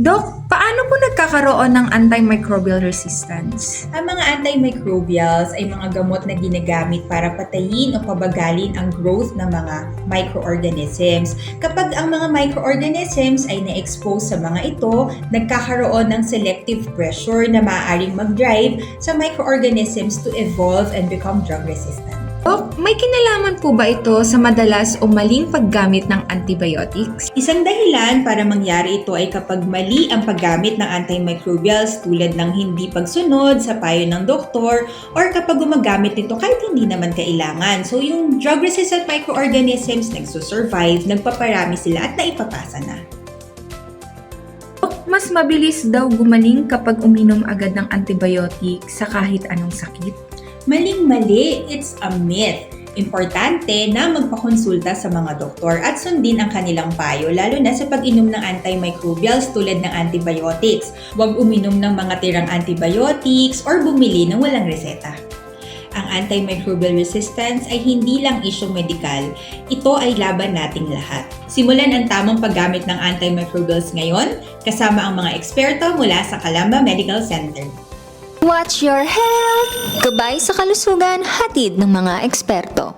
Dok, paano po nagkakaroon ng antimicrobial resistance? Ang mga antimicrobials ay mga gamot na ginagamit para patayin o pabagalin ang growth ng mga microorganisms. Kapag ang mga microorganisms ay na-expose sa mga ito, nagkakaroon ng selective pressure na maaaring mag-drive sa microorganisms to evolve and become drug resistant. Dok, may kinalaman po ba ito sa madalas o maling paggamit ng antibiotics? Isang dahilan para mangyari ito ay kapag mali ang paggamit ng antimicrobials tulad ng hindi pagsunod sa payo ng doktor or kapag gumagamit nito kahit hindi naman kailangan. So yung drug-resistant microorganisms nagsusurvive, nagpaparami sila at naipapasa na. Dok, mas mabilis daw gumaling kapag uminom agad ng antibiotic sa kahit anong sakit. Maling-mali, it's a myth. Importante na magpakonsulta sa mga doktor at sundin ang kanilang payo lalo na sa pag-inom ng antimicrobials tulad ng antibiotics. Huwag uminom ng mga tirang antibiotics or bumili ng walang reseta. Ang antimicrobial resistance ay hindi lang isyong medikal, ito ay laban nating lahat. Simulan ang tamang paggamit ng antimicrobials ngayon kasama ang mga eksperto mula sa Calamba Medical Center. Watch your health! Gabay sa kalusugan, hatid ng mga eksperto.